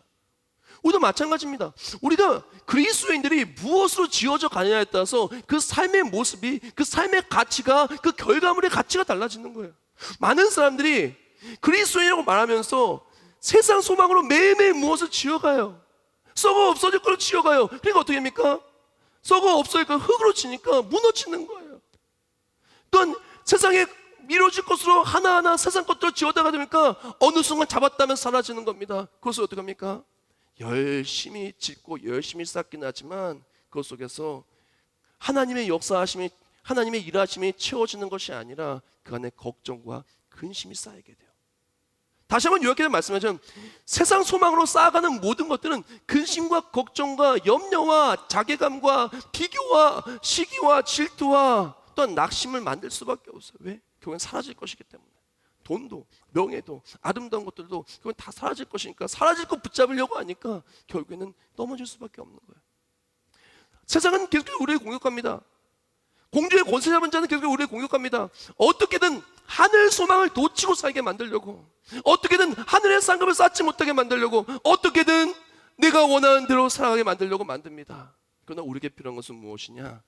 우리도 마찬가지입니다. 우리가 그리스도인들이 무엇으로 지어져 가느냐에 따라서 그 삶의 모습이, 그 삶의 가치가, 그 결과물의 가치가 달라지는 거예요. 많은 사람들이 그리스도인이라고 말하면서 세상 소망으로 매일매일 무엇을 지어가요. 썩어 없어질 걸 지어가요. 그러니까 어떻게 합니까? 썩어 없어질 흙으로 치니까 무너지는 거예요. 또한 세상에 이루어질 것으로 하나하나 세상 것들을 지어다가 되니까 어느 순간 잡았다면 사라지는 겁니다. 그것을 어떻게 합니까? 열심히 짓고 열심히 쌓긴 하지만 그 속에서 하나님의 역사하심이, 하나님의 일하심이 채워지는 것이 아니라 그 안에 걱정과 근심이 쌓이게 돼요. 다시 한번 요약해서 말씀하자면 세상 소망으로 쌓아가는 모든 것들은 근심과 걱정과 염려와 자괴감과 비교와 시기와 질투와 또한 낙심을 만들 수밖에 없어요. 왜? 결국엔 사라질 것이기 때문에. 돈도 명예도 아름다운 것들도 그건 다 사라질 것이니까 사라질 것 붙잡으려고 하니까 결국에는 넘어질 수밖에 없는 거예요. 세상은 계속 우리를 공격합니다. 공주의 권세 잡은 자는 계속 우리를 공격합니다. 어떻게든 하늘 소망을 놓치고 살게 만들려고, 어떻게든 하늘의 상급을 쌓지 못하게 만들려고, 어떻게든 내가 원하는 대로 살아가게 만들려고 만듭니다. 그러나 우리에게 필요한 것은 무엇이냐?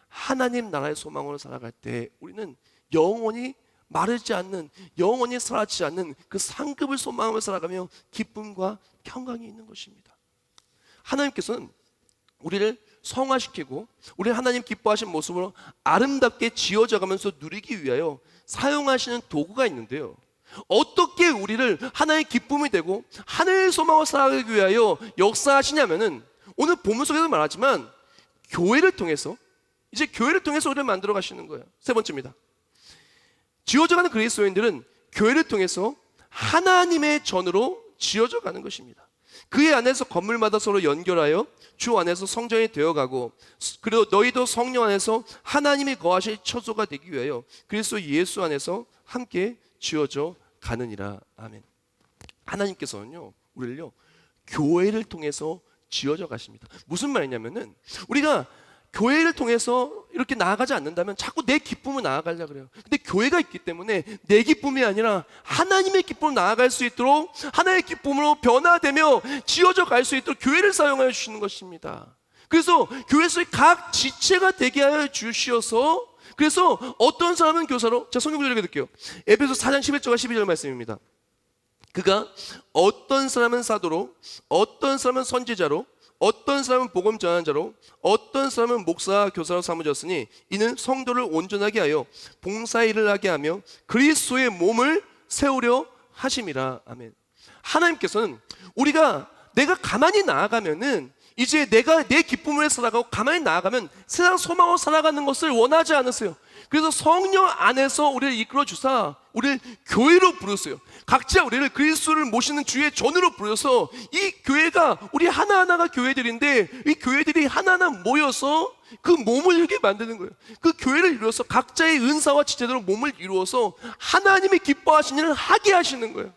하나님 나라의 소망으로 살아갈 때 우리는 영원히 마르지 않는, 영원히 사라지지 않는 그 상급을 소망하며 살아가며 기쁨과 평강이 있는 것입니다. 하나님께서는 우리를 성화시키고 우리 하나님 기뻐하신 모습으로 아름답게 지어져 가면서 누리기 위하여 사용하시는 도구가 있는데요, 어떻게 우리를 하나의 기쁨이 되고 하늘 소망으로 살아가기 위하여 역사하시냐면은 오늘 본문 속에서 말하지만 교회를 통해서, 이제 교회를 통해서 우리를 만들어 가시는 거예요. 세 번째입니다. 지어져가는 그리스도인들은 교회를 통해서 하나님의 전으로 지어져 가는 것입니다. 그의 안에서 건물마다 서로 연결하여 주 안에서 성전이 되어가고, 그리고 너희도 성령 안에서 하나님이 거하실 처소가 되기 위하여 그리스도 예수 안에서 함께 지어져 가느니라. 아멘. 하나님께서는요, 우리를요 교회를 통해서 지어져 가십니다. 무슨 말이냐면은 우리가 교회를 통해서 이렇게 나아가지 않는다면 자꾸 내 기쁨을 나아가려고 그래요. 근데 교회가 있기 때문에 내 기쁨이 아니라 하나님의 기쁨으로 나아갈 수 있도록, 하나의 기쁨으로 변화되며 지어져 갈 수 있도록 교회를 사용하여 주시는 것입니다. 그래서 교회 속의 각 지체가 되게 하여 주시어서, 그래서 어떤 사람은 교사로, 제가 성경 구절 읽어드릴게요. 에베소 4장 11절과 12절 말씀입니다. 그가 어떤 사람은 사도로, 어떤 사람은 선지자로, 어떤 사람은 복음 전하는 자로, 어떤 사람은 목사, 교사로 삼으셨으니 이는 성도를 온전하게 하여 봉사의 일을 하게 하며 그리스도의 몸을 세우려 하심이라. 아멘. 하나님께서는 내가 가만히 나아가면은, 이제 내가 내 기쁨을 살아가고 가만히 나아가면 세상 소망으로 살아가는 것을 원하지 않으세요. 그래서 성령 안에서 우리를 이끌어 주사 우리를 교회로 부르세요. 각자 우리를 그리스도를 모시는 주의 전으로 부르셔서 이 교회가, 우리 하나하나가 교회들인데 이 교회들이 하나하나 모여서 그 몸을 이렇게 만드는 거예요. 그 교회를 이루어서 각자의 은사와 지체대로 몸을 이루어서 하나님이 기뻐하시는 일을 하게 하시는 거예요.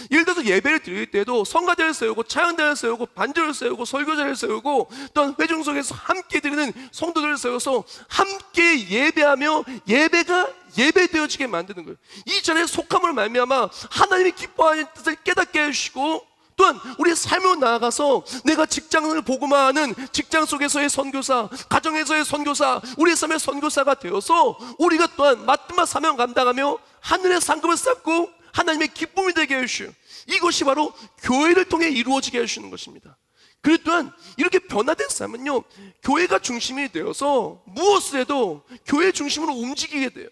예를 들어서 예배를 드릴 때도 성가대를 세우고 찬양대를 세우고 반주를 세우고 설교자를 세우고 또한 회중 속에서 함께 드리는 성도들을 세워서 함께 예배하며 예배가 예배되어지게 만드는 거예요. 이 자리에 속함을 말미암아 하나님이 기뻐하는 뜻을 깨닫게 해주시고, 또한 우리의 삶으로 나아가서 내가 직장을 복음화하는 직장 속에서의 선교사, 가정에서의 선교사, 우리의 삶의 선교사가 되어서 우리가 또한 맡은 사명 감당하며 하늘의 상급을 쌓고 하나님의 기쁨이 되게 해주시오. 이것이 바로 교회를 통해 이루어지게 해주시는 것입니다. 그리고 또한 이렇게 변화된 삶은요, 교회가 중심이 되어서 무엇을 해도 교회 중심으로 움직이게 돼요.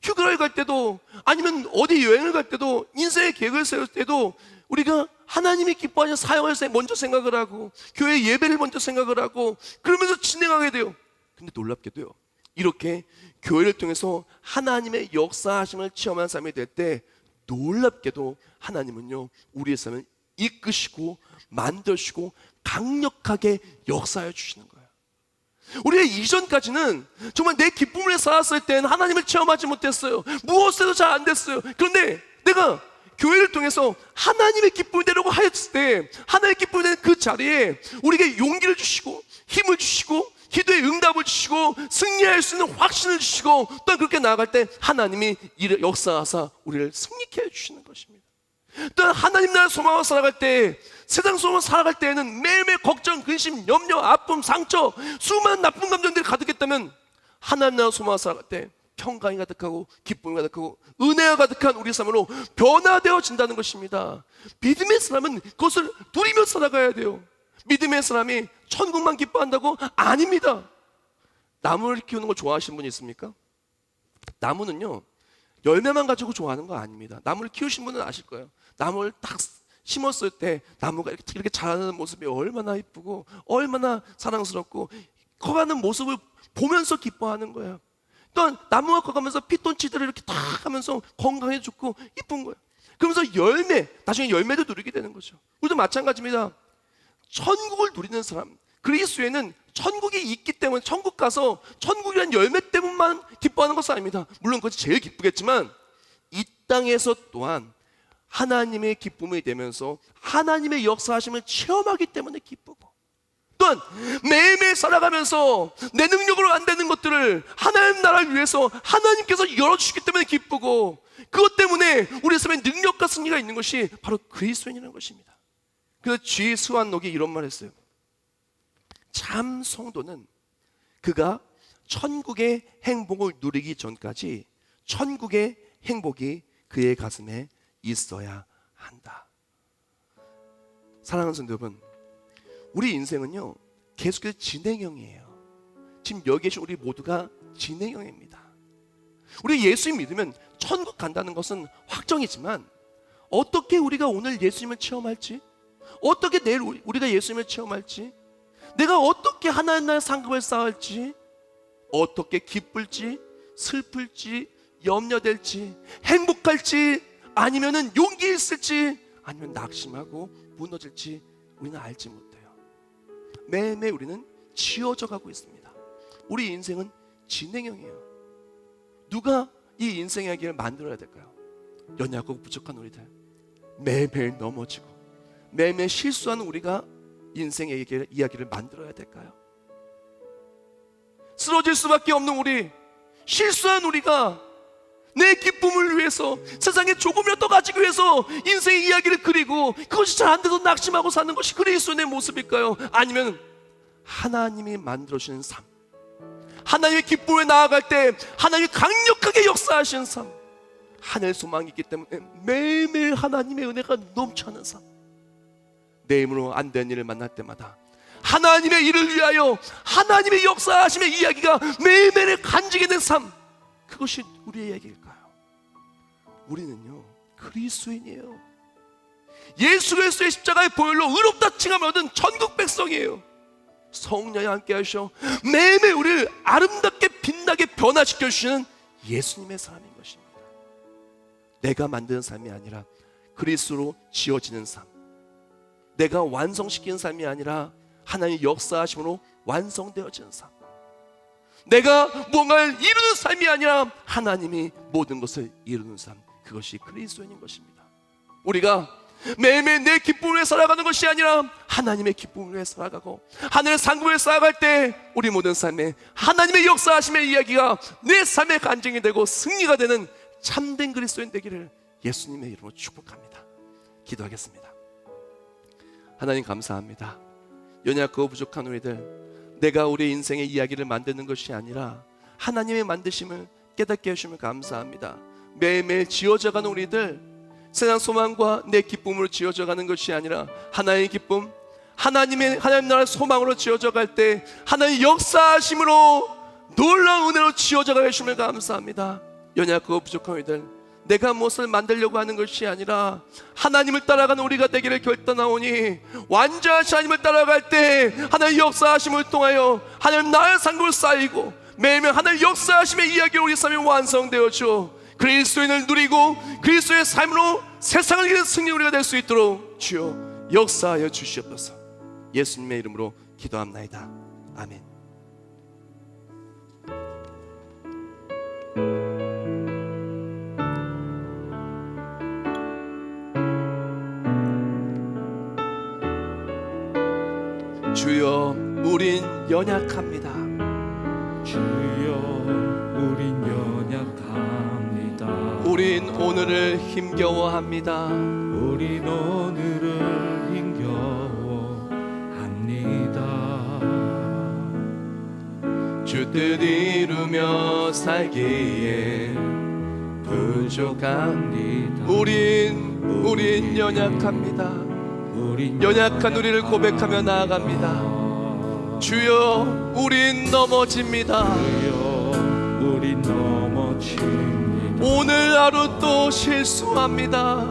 휴가를 갈 때도, 아니면 어디 여행을 갈 때도, 인생의 계획을 세울 때도 우리가 하나님이 기뻐하는 사역을 먼저 생각을 하고 교회 예배를 먼저 생각을 하고 그러면서 진행하게 돼요. 근데 놀랍게도요, 이렇게 교회를 통해서 하나님의 역사하심을 체험한 삶이 될 때 놀랍게도 하나님은요 우리의 삶을 이끄시고 만드시고 강력하게 역사해 주시는 거예요. 우리가 이전까지는 정말 내 기쁨을 살았을 때는 하나님을 체험하지 못했어요. 무엇에도 잘 안 됐어요. 그런데 내가 교회를 통해서 하나님의 기쁨을 내려고 하였을 때 하나님의 기쁨을 내는 그 자리에 우리에게 용기를 주시고 힘을 주시고 기도의 응답을 주시고 승리할 수 있는 확신을 주시고 또 그렇게 나아갈 때 하나님이 이를 역사하사 우리를 승리케 해주시는 것입니다. 또한 하나님 나라 소망으로 살아갈 때 세상 소망으로 살아갈 때에는 매일매일 걱정, 근심, 염려, 아픔, 상처 수많은 나쁜 감정들이 가득했다면 하나님 나라 소망으로 살아갈 때 평강이 가득하고 기쁨이 가득하고 은혜가 가득한 우리 삶으로 변화되어진다는 것입니다. 믿음의 사람은 그것을 누리며 살아가야 돼요. 믿음의 사람이 천국만 기뻐한다고? 아닙니다. 나무를 키우는 걸 좋아하시는 분이 있습니까? 나무는요 열매만 가지고 좋아하는 거 아닙니다. 나무를 키우신 분은 아실 거예요. 나무를 딱 심었을 때 나무가 이렇게 자라는 모습이 얼마나 이쁘고 얼마나 사랑스럽고 커가는 모습을 보면서 기뻐하는 거예요. 또 나무가 커가면서 피톤치드를 이렇게 딱 하면서 건강에 좋고 이쁜 거예요. 그러면서 나중에 열매도 누리게 되는 거죠. 우리도 마찬가지입니다. 천국을 누리는 사람, 그리스도에는 천국이 있기 때문에 천국 가서 천국이라는 열매 때문만 기뻐하는 것은 아닙니다. 물론 그것이 제일 기쁘겠지만 이 땅에서 또한 하나님의 기쁨이 되면서 하나님의 역사하심을 체험하기 때문에 기쁘고, 또한 매일매일 살아가면서 내 능력으로 안 되는 것들을 하나님 나라를 위해서 하나님께서 열어주시기 때문에 기쁘고, 그것 때문에 우리 삶에 능력과 승리가 있는 것이 바로 그리스도인이라는 것입니다. 그래서 G. 스완녹이 이런 말 했어요. 참 성도는 그가 천국의 행복을 누리기 전까지 천국의 행복이 그의 가슴에 있어야 한다. 사랑하는 성도 여러분, 우리 인생은요 계속해서 진행형이에요. 지금 여기 계신 우리 모두가 진행형입니다. 우리 예수님 믿으면 천국 간다는 것은 확정이지만 어떻게 우리가 오늘 예수님을 체험할지, 어떻게 내일 우리가 예수님을 체험할지, 내가 어떻게 하나님 나라의 상급을 쌓을지, 어떻게 기쁠지 슬플지 염려될지 행복할지 아니면은 용기 있을지 아니면 낙심하고 무너질지 우리는 알지 못해요. 매일매일 우리는 지어져 가고 있습니다. 우리 인생은 진행형이에요. 누가 이 인생 이야기를 만들어야 될까요? 연약하고 부족한 우리들, 매일매일 넘어지고 매일매일 실수하는 우리가 인생의 이야기를 만들어야 될까요? 쓰러질 수밖에 없는 우리, 실수한 우리가 내 기쁨을 위해서 세상에 조금이라도 더 가지기 위해서 인생의 이야기를 그리고 그것이 잘 안 돼서 낙심하고 사는 것이 그리스도인의 모습일까요? 아니면 하나님이 만들어주시는 삶, 하나님의 기쁨에 나아갈 때 하나님이 강력하게 역사하시는 삶, 하늘 소망이 있기 때문에 매일매일 하나님의 은혜가 넘쳐나는 삶, 내 힘으로 안 되는 일을 만날 때마다 하나님의 일을 위하여 하나님의 역사하심의 이야기가 매일매일 간직이 된 삶, 그것이 우리의 이야기일까요? 우리는요 그리스도인이에요. 예수 그리스도의 십자가의 보혈로 의롭다 칭함을 얻은 천국 백성이에요. 성령이 함께 하셔 매일매일 우리를 아름답게 빛나게 변화시켜 주시는 예수님의 사람인 것입니다. 내가 만드는 삶이 아니라 그리스도로 지어지는 삶, 내가 완성시키는 삶이 아니라 하나님의 역사하심으로 완성되어지는 삶, 내가 뭔가를 이루는 삶이 아니라 하나님이 모든 것을 이루는 삶, 그것이 그리스도인인 것입니다. 우리가 매일매일 내 기쁨을 위해 살아가는 것이 아니라 하나님의 기쁨을 위해 살아가고 하늘의 상급을 위해 살아갈 때 우리 모든 삶에 하나님의 역사하심의 이야기가 내 삶의 간증이 되고 승리가 되는 참된 그리스도인 되기를 예수님의 이름으로 축복합니다. 기도하겠습니다. 하나님 감사합니다. 연약하고 부족한 우리들, 내가 우리 인생의 이야기를 만드는 것이 아니라 하나님의 만드심을 깨닫게 해주시면 감사합니다. 매일매일 지어져가는 우리들, 세상 소망과 내 기쁨으로 지어져가는 것이 아니라 하나님의 기쁨, 하나님 나라의 소망으로 지어져갈 때 하나님의 역사하심으로 놀라운 은혜로 지어져가 해주시면 감사합니다. 연약하고 부족한 우리들, 내가 무엇을 만들려고 하는 것이 아니라 하나님을 따라가는 우리가 되기를 결단하오니, 완전하신 하나님을 따라갈 때 하나님의 역사하심을 통하여 하나님 나라의 상급을 쌓이고 매일매일 하나님의 역사하심의 이야기로 우리 삶이 완성되어져 그리스도인을 누리고 그리스도의 삶으로 세상을 이기는 승리 우리가 될 수 있도록 주여 역사하여 주시옵소서. 예수님의 이름으로 기도합나이다. 아멘. 주여 우린 연약합니다. 주여 우린 연약합니다. 우린 오늘을 힘겨워합니다. 우린 오늘을 힘겨워합니다. 주 뜻 이루며 살기에 부족합니다. 우린 연약합니다. 연약한 우리를 고백하며 나아갑니다. 주여 우린 넘어집니다. 주여 우린 넘어집니다. 오늘 하루 또 실수합니다.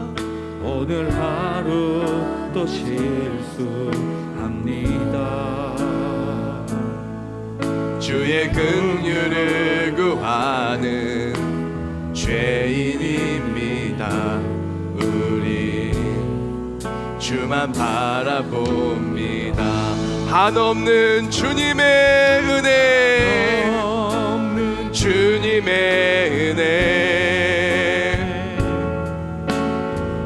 오늘 하루 또 실수합니다. 주의 긍휼을 구하는 죄인입니다. 우리 주만 바라봅니다. 한없는 주님의 은혜, 주님의 은혜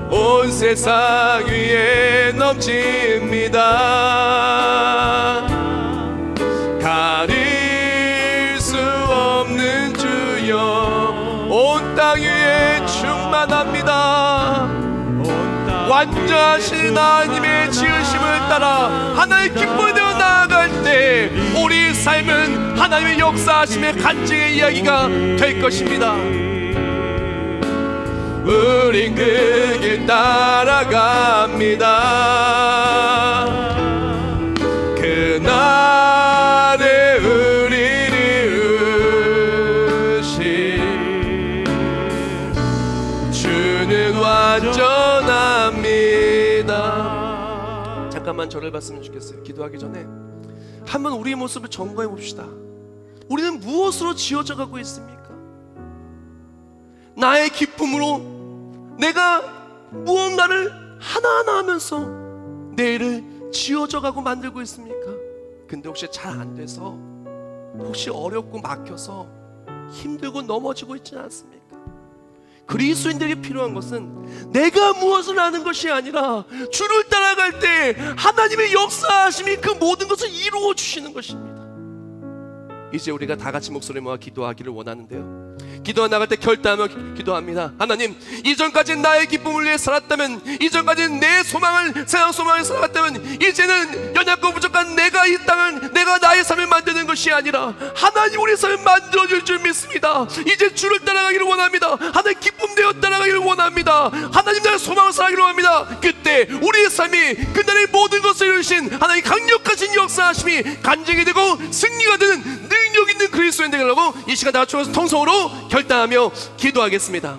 온 세상 위에 넘칩니다. 가릴 수 없는 주여 온 땅 위에 충만합니다. 완전하신 하나님의 지으심을 따라 하나님의 기쁨을 되어 나아갈 때 우리 삶은 하나님의 역사하심의 간증의 이야기가 될 것입니다. 우린 그 길 따라갑니다. 그날에 우리를 의신 주는 완전합니다. 잠깐만 저를 봤으면 좋겠어요. 기도하기 전에 한번 우리의 모습을 점검해 봅시다. 우리는 무엇으로 지어져 가고 있습니까? 나의 기쁨으로 내가 무언가를 하나하나 하면서 내일을 지어져 가고 만들고 있습니까? 근데 혹시 잘 안 돼서, 혹시 어렵고 막혀서 힘들고 넘어지고 있지 않습니까? 그리스도인들에게 필요한 것은 내가 무엇을 하는 것이 아니라 주를 따라갈 때 하나님의 역사하심이 그 모든 것을 이루어 주시는 것입니다. 이제 우리가 다 같이 목소리 모아 기도하기를 원하는데요, 기도가 나갈 때 결단하며 기도합니다. 하나님, 이전까지 나의 기쁨을 위해 살았다면, 이전까지 내 소망을, 세상 소망을 살았다면, 이제는 연약고 부족한 내가 이 땅을, 내가 나의 삶을 만드는 것이 아니라 하나님 우리 삶을 만들어줄 줄 믿습니다. 이제 주를 따라가기를 원합니다. 하나님 기쁨 되어 따라가기를 원합니다. 하나님 나의 소망을 살아가기를 원합니다. 그때 우리의 삶이 그날의 모든 것을 이루신 하나님 강력하신 역사하심이 간증이 되고 승리가 되는 능력 있는 그리스도인 되려고 이 시간 다 같이 통성으로 결단하며 기도하겠습니다.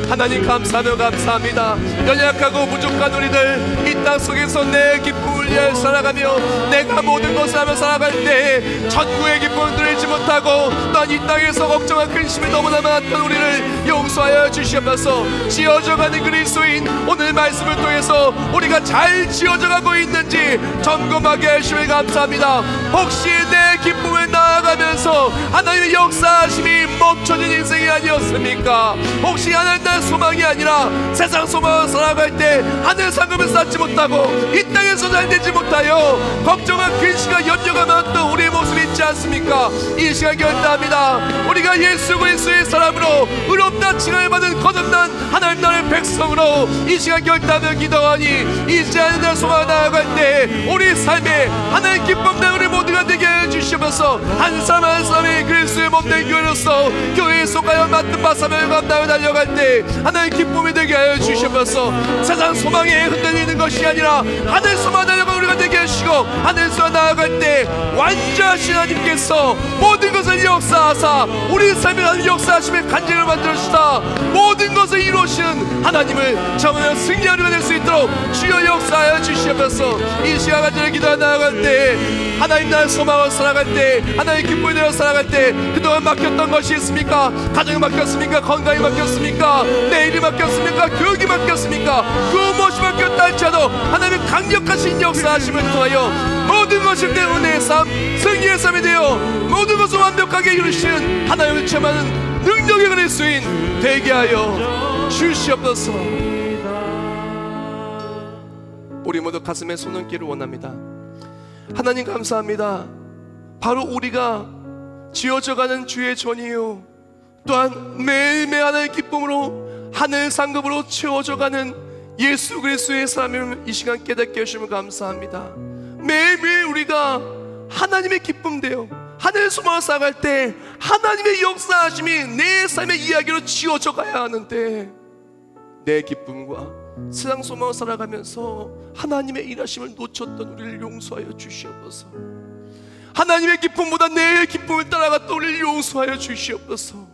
하나님 감사하며 감사합니다. 연약하고 부족한 우리들 이 땅 속에서 내 기쁨을 위해 살아가며 내가 모든 것을 하며 살아갈 때 천국의 기쁨을 누리지 못하고 또한 이 땅에서 걱정과 근심이 너무나 많았던 우리를 용서하여 주시옵소서. 지어져가는 그리스도인, 오늘 말씀을 통해서 우리가 잘 지어져가고 있는지 점검하게 해주시면 감사합니다. 혹시 내 기쁨을 나아가면서 하나님의 역사하심이 멈춰진 인생이 아니었습니까? 혹시 하나님 나의 소망이 아니라 세상 소망을 살아갈 때 하늘 상급을 쌓지 못하고 이 땅에서 잘 되지 못하여 걱정과 근심과 염려가 많았던 우리의 모습이 있지 않습니까? 이 시간 결단합니다. 우리가 예수 그리스도의 사람으로 의롭다 칭함을 받은 거듭난 하나님 나라의 백성으로 이 시간 결단하며 기도하니 이제 하늘 소망을 나아갈 때 우리 삶에 하나님 기쁨 내 우리 모두가 되게 해주시면서 한 사람 한 사람이 그리스도의 몸된 교회로서 교회에 속하여 맡은 바 사명을 감당하며 달려갈 때 하나님 기쁨이 되게 하여 주시면서 세상 소망에 흔들리는 것이 아니라 하늘 소망 달려가 우리가 되게 하시고 하늘 소망 나아갈 때 완전하신 하나님께서 모든 것을 역사하사 우리 삶에 하나님 역사하심의 간증을 만들어주시다 모든 것을 이루어 오시는 하나님을 정하여 승리하려 될 수 있도록 주여 역사하여 주시옵소서. 이 시간 간절히 기도하 나아갈 때, 하나님 나의 소망을 살아갈 때, 하나님 기쁨을 내어 살아갈 때 그동안 맡겼던 것이 있습니까? 가정이 맡겼습니까? 건강이 맡겼습니까? 내 일이 맡겼습니까? 교육이 맡겼습니까? 그 무엇이 맡겼다 할지라도 하나님의 강력하신 역사하심을 통하여 모든 것을 내 은혜의 삶, 승리의 삶이 되어 모든 것을 완벽하게 이루시는 하나님을 체험하는 능력의 그리스도인 되게 하여 주시옵소서. 우리 모두 가슴에 손 얹기를 원합니다. 하나님 감사합니다. 바로 우리가 지어져가는 주의 전이요, 또한 매일매일 하나의 기쁨으로 하늘 상급으로 채워져가는 예수 그리스도의 삶을 이 시간 깨닫게 해주시면 감사합니다. 매일매일 우리가 하나님의 기쁨 되어 하늘 소망을 쌓아갈 때 하나님의 역사하심이 내 삶의 이야기로 지어져 가야 하는데, 내 기쁨과 세상 소망을 살아가면서 하나님의 일하심을 놓쳤던 우리를 용서하여 주시옵소서. 하나님의 기쁨보다 내 기쁨을 따라갔던 우리를 용서하여 주시옵소서.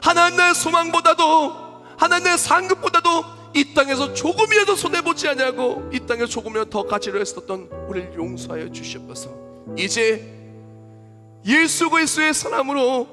하나님 나의 소망보다도, 하나님 나의 상급보다도 이 땅에서 조금이라도 손해보지 않냐고 이 땅에서 조금이라도 더 가치를 했었던 우리를 용서하여 주시옵소서. 이제 예수 그리스도의 사람으로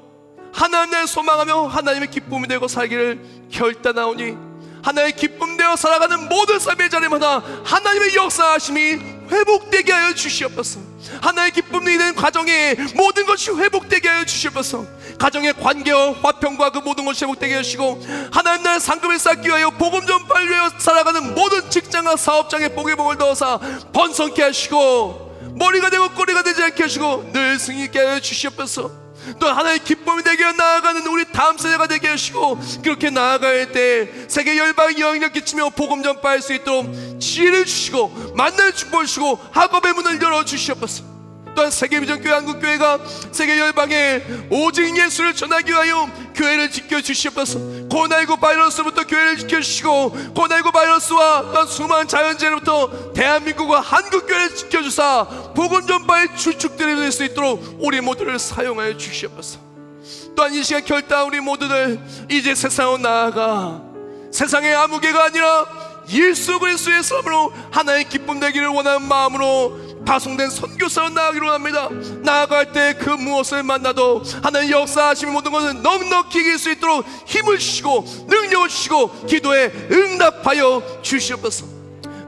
하나님 나의 소망하며 하나님의 기쁨이 되고 살기를 결단하오니, 하나님의 기쁨 되어 살아가는 모든 삶의 자리마다 하나님의 역사하심이 회복되게 하여 주시옵소서. 하나님의 기쁨이 되는 가정에 모든 것이 회복되게 하여 주시옵소서. 가정의 관계와 화평과 그 모든 것이 회복되게 하시고, 하나님 나라의 상급을 쌓기 위하여 복음 전파를 위하여 살아가는 모든 직장과 사업장에 복의 복을 넣어서 번성케 하시고, 머리가 되고 꼬리가 되지 않게 하시고 늘 승리 있게 하여 주시옵소서. 또 하나의 기쁨이 되게 나아가는 우리 다음 세대가 되게 하시고, 그렇게 나아갈 때 세계 열방에 영향력 끼치며 복음 전파할 수 있도록 지혜를 주시고 만나는 축복을 주시고 학업의 문을 열어 주시옵소서. 또한 세계비전교회 한국교회가 세계 열방에 오직 예수를 전하기 위하여 교회를 지켜주시옵소서. 코로나19 바이러스로부터 교회를 지켜주시고, 코로나19 바이러스와 또한 수많은 자연재해로부터 대한민국과 한국교회를 지켜주사 복음 전파의 주축들이 될 수 있도록 우리 모두를 사용하여 주시옵소서. 또한 이 시간 결단 우리 모두들 이제 세상으로 나아가 세상의 아무개가 아니라 예수 그리스도의 사람으로 하나의 기쁨 되기를 원하는 마음으로 파송된 선교사로 나아가기로 합니다. 나아갈 때 그 무엇을 만나도 하나님 역사하시는 모든 것을 넉넉히 이길 수 있도록 힘을 주시고 능력을 주시고 기도에 응답하여 주시옵소서.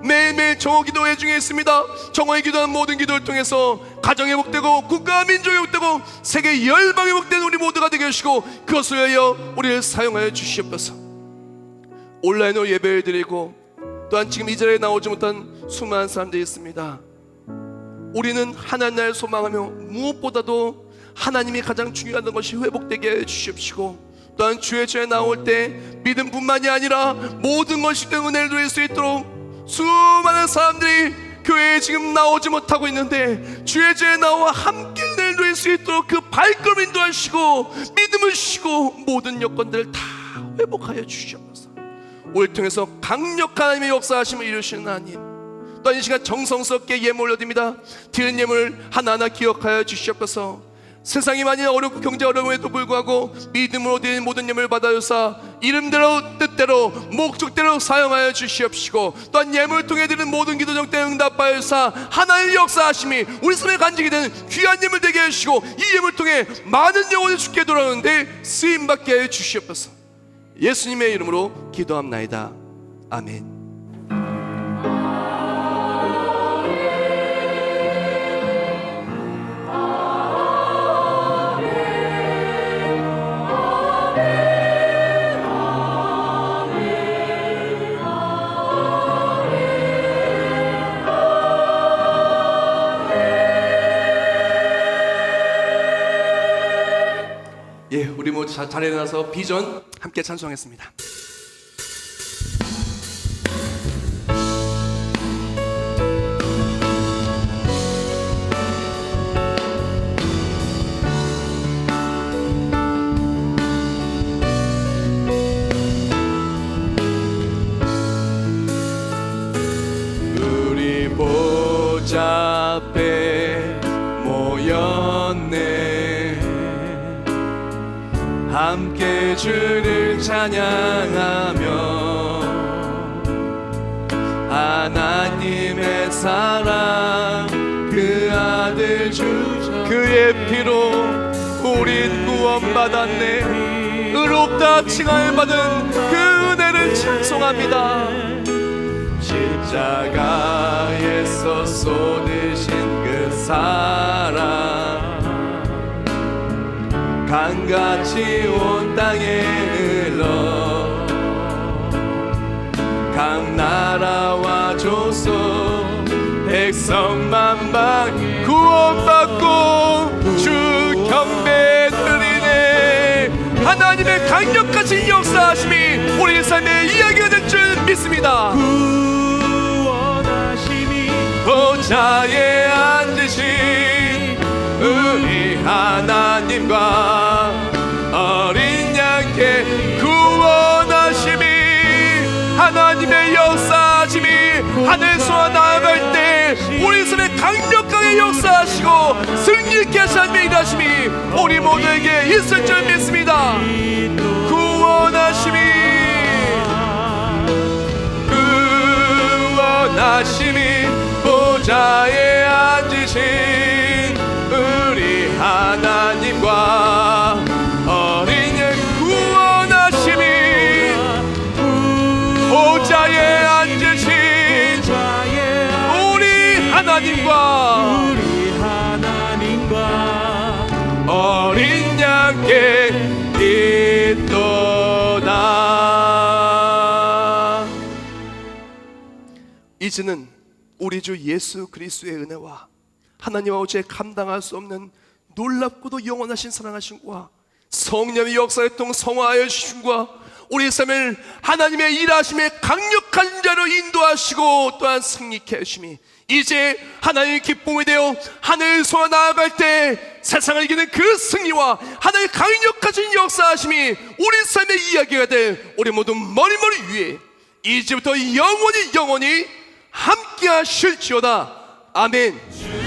매일매일 정오 기도회 중에 있습니다. 정오에 기도하는 모든 기도를 통해서 가정이 회복되고 국가와 민족이 회복되고 세계 열방이 회복되는 우리 모두가 되게 해주시고, 그것을 위하여 우리를 사용하여 주시옵소서. 온라인으로 예배를 드리고 또한 지금 이 자리에 나오지 못한 수많은 사람들이 있습니다. 우리는 하나님 나라를 소망하며 무엇보다도 하나님이 가장 중요한 것이 회복되게 해주십시고, 또한 주의 전에 나올 때 믿음뿐만이 아니라 모든 것이 은혜를 누릴 수 있도록 수많은 사람들이 교회에 지금 나오지 못하고 있는데 주의 전에 나와 함께 은혜를 누릴 수 있도록 그 발걸음 인도하시고 믿음을 주시고 모든 여건들을 다 회복하여 주시옵소서. 우리를 통해서 강력한 하나님의 역사하심을 이루시는 하나님, 또한 이 시간 정성스럽게 예물 올려드립니다. 드린 예물 하나하나 기억하여 주시옵소서. 세상이 많이 어렵고 경제 어려움에도 불구하고 믿음으로 드린 모든 예물을 받아주사 이름대로 뜻대로 목적대로 사용하여 주시옵시고, 또한 예물을 통해 드리는 모든 기도 정때 응답하여 주사 하나님의 역사하심이 우리 삶에 간직이 되는 귀한 예물 되게 해주시고, 이 예물을 통해 많은 영혼이 주께 돌아오는데 쓰임받게 하여 주시옵소서. 예수님의 이름으로 기도합나이다. 아멘. 예, 우리 모두 자리에 나서 비전 함께 찬송하겠습니다. 우리 보좌 앞에 모였네. 함께 주를 찬양하며 사랑 그 아들 주셔 그의 피로 우린 구원받았네. 의롭다 칭하여 받은 그 은혜를 찬송합니다. 십자가에서 쏟으신 그 사랑 강같이 온 땅에 흘러 각 나라와 족속 백성 만방 구원받고 주 경배 드리네. 하나님의 강력하신 역사하심이 우리 삶의 이야기가 될 줄 믿습니다. 구원하심이 보좌에 앉으신 우리 하나님과 어린 양께 구원하심이 하나님의 역사하심이 하늘에서 나아갈 때 우리 삶에 강력하게 역사하시고 승리있게 하시는 일하심이 우리 모두에게 있을 줄 믿습니다. 구원하심이 보좌에 앉으신 우리 하나님과 어린 양 구원하심이 보좌에 앉으신 우리 하나님과 어린 양께 있도다. 이제는 우리 주 예수 그리스도의 은혜와 하나님과 어째 감당할 수 없는 놀랍고도 영원하신 사랑하심과 성령의 역사의 통 성화하여 주심과 우리 삶을 하나님의 일하심에 강력한 자로 인도하시고 또한 승리케 하심이 이제 하나님의 기쁨이 되어 하늘에서 나아갈 때 세상을 이기는 그 승리와 하나님의 강력하신 역사하심이 우리 삶의 이야기가 될 우리 모두 머리머리 위에 이제부터 영원히 함께 하실지어다. 아멘.